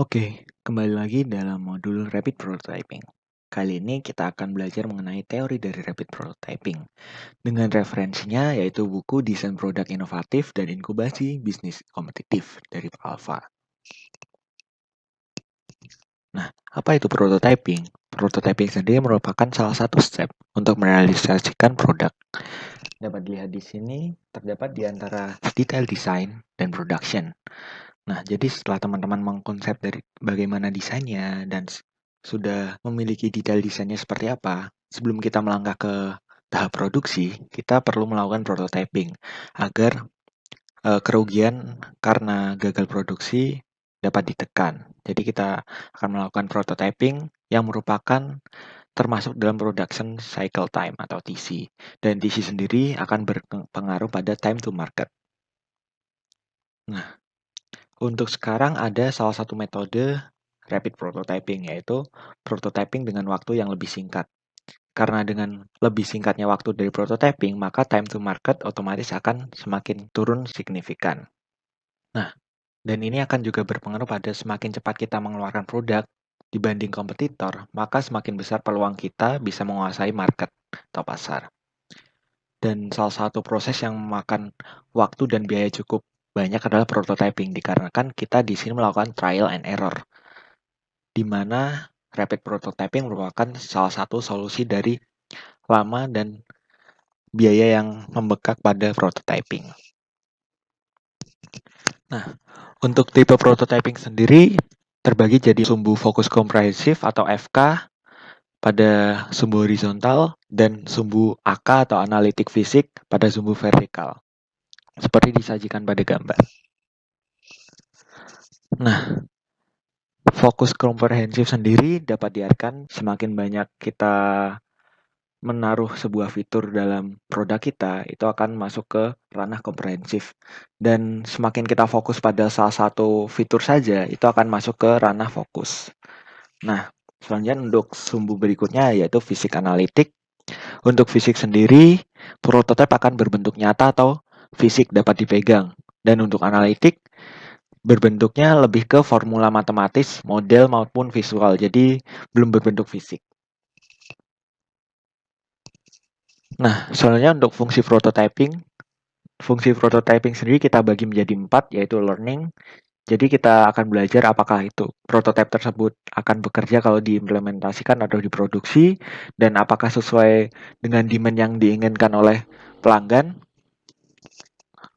Oke, kembali lagi dalam modul Rapid Prototyping. Kali ini kita akan belajar mengenai teori dari Rapid Prototyping. Dengan referensinya yaitu buku Desain Produk Inovatif dan Inkubasi Bisnis Kompetitif dari Pak Alfa. Nah, apa itu prototyping? Prototyping sendiri merupakan salah satu step untuk merealisasikan produk. Dapat dilihat di sini, terdapat di antara detail design dan production. Nah, jadi setelah teman-teman mengkonsep dari bagaimana desainnya dan sudah memiliki detail desainnya seperti apa, sebelum kita melangkah ke tahap produksi, kita perlu melakukan prototyping agar kerugian karena gagal produksi dapat ditekan. Jadi kita akan melakukan prototyping yang merupakan termasuk dalam production cycle time atau TC. Dan TC sendiri akan berpengaruh pada time to market. Nah, untuk sekarang ada salah satu metode rapid prototyping, yaitu prototyping dengan waktu yang lebih singkat. Karena dengan lebih singkatnya waktu dari prototyping, maka time to market otomatis akan semakin turun signifikan. Nah, dan ini akan juga berpengaruh pada semakin cepat kita mengeluarkan produk dibanding kompetitor, maka semakin besar peluang kita bisa menguasai market atau pasar. Dan salah satu proses yang memakan waktu dan biaya cukup banyak adalah prototyping, dikarenakan kita di sini melakukan trial and error, di mana rapid prototyping merupakan salah satu solusi dari lama dan biaya yang membengkak pada prototyping. Nah, untuk tipe prototyping sendiri terbagi jadi sumbu fokus komprehensif atau FK pada sumbu horizontal dan sumbu AK atau analitik fisik pada sumbu vertikal, seperti disajikan pada gambar. Nah, fokus komprehensif sendiri dapat diartikan semakin banyak kita menaruh sebuah fitur dalam produk kita, itu akan masuk ke ranah komprehensif. Dan semakin kita fokus pada salah satu fitur saja, itu akan masuk ke ranah fokus. Nah, selanjutnya untuk sumbu berikutnya yaitu fisik analitik. Untuk fisik sendiri, prototipe akan berbentuk nyata atau fisik dapat dipegang. Dan untuk analitik, berbentuknya lebih ke formula matematis, model maupun visual, jadi belum berbentuk fisik. Nah, selanjutnya untuk fungsi prototyping sendiri kita bagi menjadi 4, yaitu learning. Jadi kita akan belajar apakah itu prototipe tersebut akan bekerja kalau diimplementasikan atau diproduksi, dan apakah sesuai dengan demand yang diinginkan oleh pelanggan.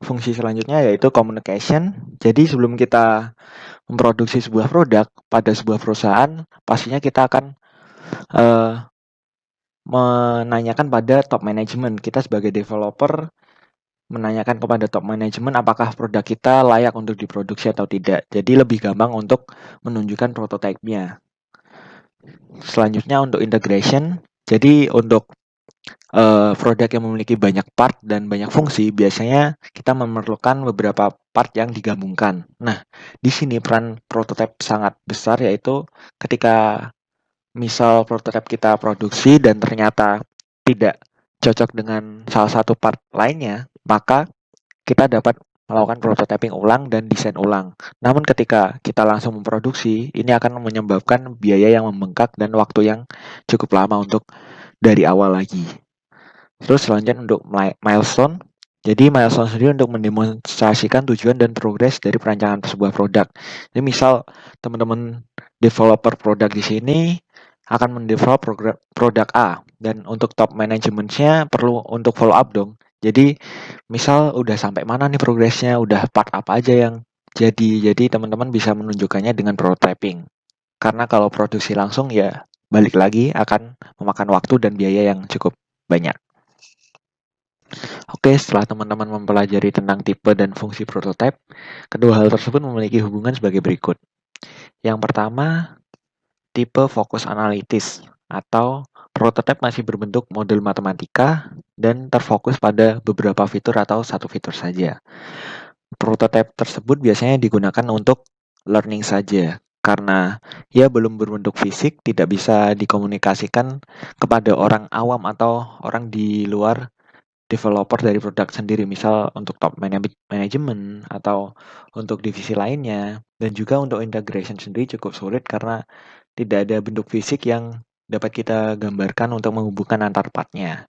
Fungsi selanjutnya yaitu communication. Jadi sebelum kita memproduksi sebuah produk pada sebuah perusahaan, pastinya kita akan menanyakan pada top management. Kita sebagai developer menanyakan kepada top management apakah produk kita layak untuk diproduksi atau tidak. Jadi lebih gampang untuk menunjukkan prototipenya. Selanjutnya untuk integration. Jadi untuk produk yang memiliki banyak part dan banyak fungsi, biasanya kita memerlukan beberapa part yang digabungkan. Nah, di sini peran prototipe sangat besar, yaitu ketika misal prototipe kita produksi dan ternyata tidak cocok dengan salah satu part lainnya, maka kita dapat melakukan prototyping ulang dan desain ulang. Namun ketika kita langsung memproduksi, ini akan menyebabkan biaya yang membengkak dan waktu yang cukup lama untuk dari awal lagi. Terus selanjutnya untuk milestone. Jadi milestone sendiri untuk mendemonstrasikan tujuan dan progres dari perancangan sebuah produk. Jadi misal teman-teman developer produk di sini akan mendevelop produk A, dan untuk top manajemennya perlu untuk follow up dong. Jadi misal udah sampai mana nih progresnya, udah part apa aja yang jadi teman-teman bisa menunjukkannya dengan prototyping. Karena kalau produksi langsung ya balik lagi akan memakan waktu dan biaya yang cukup banyak. Oke, setelah teman-teman mempelajari tentang tipe dan fungsi prototipe, kedua hal tersebut memiliki hubungan sebagai berikut. Yang pertama, tipe fokus analitis atau prototipe masih berbentuk model matematika dan terfokus pada beberapa fitur atau satu fitur saja. Prototipe tersebut biasanya digunakan untuk learning saja, karena ia belum berbentuk fisik, tidak bisa dikomunikasikan kepada orang awam atau orang di luar developer dari produk sendiri, misal untuk top management atau untuk divisi lainnya. Dan juga untuk integration sendiri cukup sulit karena tidak ada bentuk fisik yang dapat kita gambarkan untuk menghubungkan antar partnya.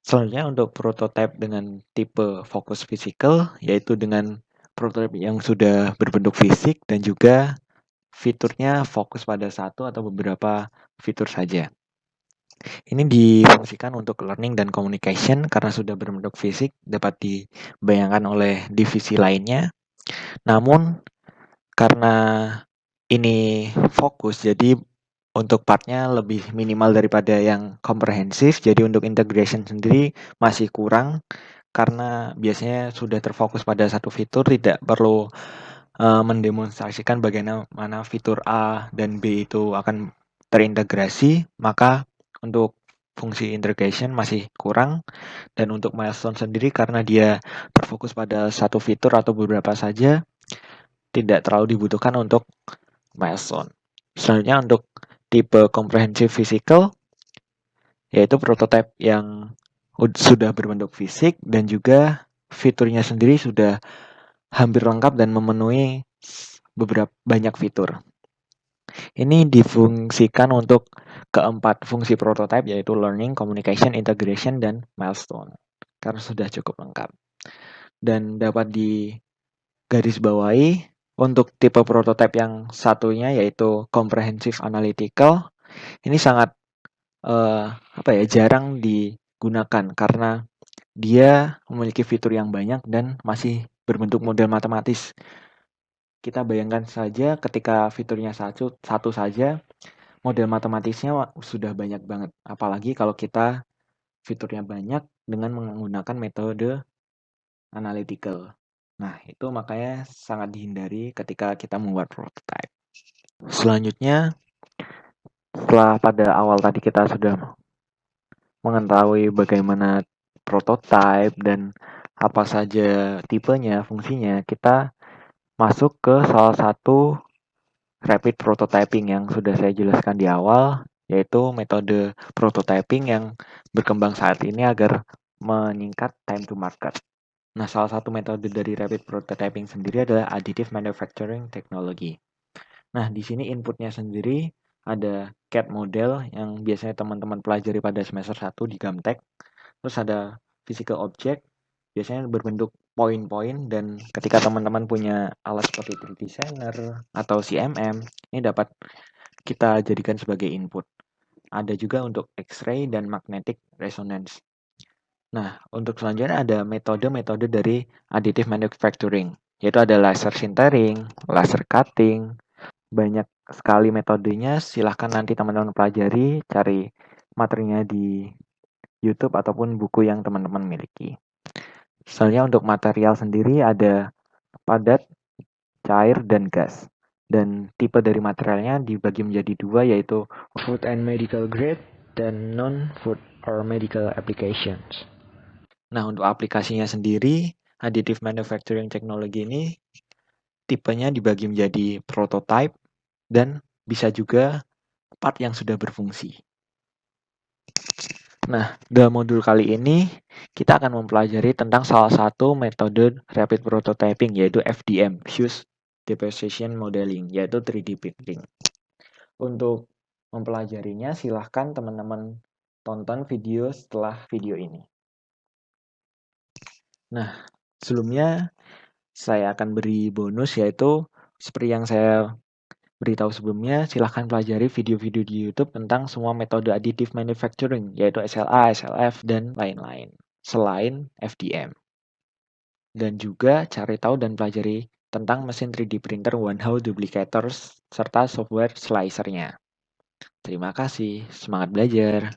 Selanjutnya untuk prototype dengan tipe fokus physical, yaitu dengan prototipe yang sudah berbentuk fisik dan juga fiturnya fokus pada satu atau beberapa fitur saja. Ini difungsikan untuk learning dan communication karena sudah berbentuk fisik, dapat dibayangkan oleh divisi lainnya. Namun karena ini fokus, jadi untuk partnya lebih minimal daripada yang komprehensif. Jadi untuk integration sendiri masih kurang karena biasanya sudah terfokus pada satu fitur, tidak perlu mendemonstrasikan bagaimana fitur A dan B itu akan terintegrasi, maka untuk fungsi integration masih kurang. Dan untuk milestone sendiri karena dia terfokus pada satu fitur atau beberapa saja, tidak terlalu dibutuhkan untuk milestone. Selanjutnya untuk tipe comprehensive physical, yaitu prototipe yang sudah berbentuk fisik dan juga fiturnya sendiri sudah hampir lengkap dan memenuhi beberapa banyak fitur. Ini difungsikan untuk keempat fungsi prototype, yaitu learning, communication, integration, dan milestone. Karena sudah cukup lengkap. Dan dapat digarisbawahi untuk tipe prototype yang satunya, yaitu comprehensive analytical. Ini sangat jarang digunakan karena dia memiliki fitur yang banyak dan masih berbentuk model matematis. Kita bayangkan saja ketika fiturnya satu saja, model matematisnya sudah banyak banget. Apalagi kalau kita fiturnya banyak dengan menggunakan metode analytical. Nah, itu makanya sangat dihindari ketika kita membuat prototype. Selanjutnya, setelah pada awal tadi kita sudah mengetahui bagaimana prototype dan apa saja tipenya, fungsinya, kita masuk ke salah satu rapid prototyping yang sudah saya jelaskan di awal, yaitu metode prototyping yang berkembang saat ini agar meningkat time to market. Nah, salah satu metode dari rapid prototyping sendiri adalah additive manufacturing technology. Nah, di sini inputnya sendiri ada CAD model yang biasanya teman-teman pelajari pada semester 1 di Gamtek. Terus ada physical object, biasanya berbentuk poin-poin, dan ketika teman-teman punya alat seperti 3D Designer atau CMM, ini dapat kita jadikan sebagai input. Ada juga untuk X-ray dan magnetic resonance. Nah, untuk selanjutnya ada metode-metode dari additive manufacturing, yaitu ada laser sintering, laser cutting, banyak sekali metodenya. Silahkan nanti teman-teman pelajari, cari materinya di YouTube ataupun buku yang teman-teman miliki. Misalnya untuk material sendiri ada padat, cair, dan gas. Dan tipe dari materialnya dibagi menjadi dua, yaitu food and medical grade dan non-food or medical applications. Nah, untuk aplikasinya sendiri, additive manufacturing technology ini tipenya dibagi menjadi prototype dan bisa juga part yang sudah berfungsi. Nah, dalam modul kali ini kita akan mempelajari tentang salah satu metode rapid prototyping, yaitu FDM, Fuse Deposition Modeling, yaitu 3D printing. Untuk mempelajarinya, silahkan teman-teman tonton video setelah video ini. Nah, sebelumnya saya akan beri bonus, yaitu seperti yang saya beritahu sebelumnya, silahkan pelajari video-video di YouTube tentang semua metode additive manufacturing, yaitu SLA, SLF, dan lain-lain, selain FDM. Dan juga cari tahu dan pelajari tentang mesin 3D printer one-hole duplicators, serta software slicernya. Terima kasih, semangat belajar!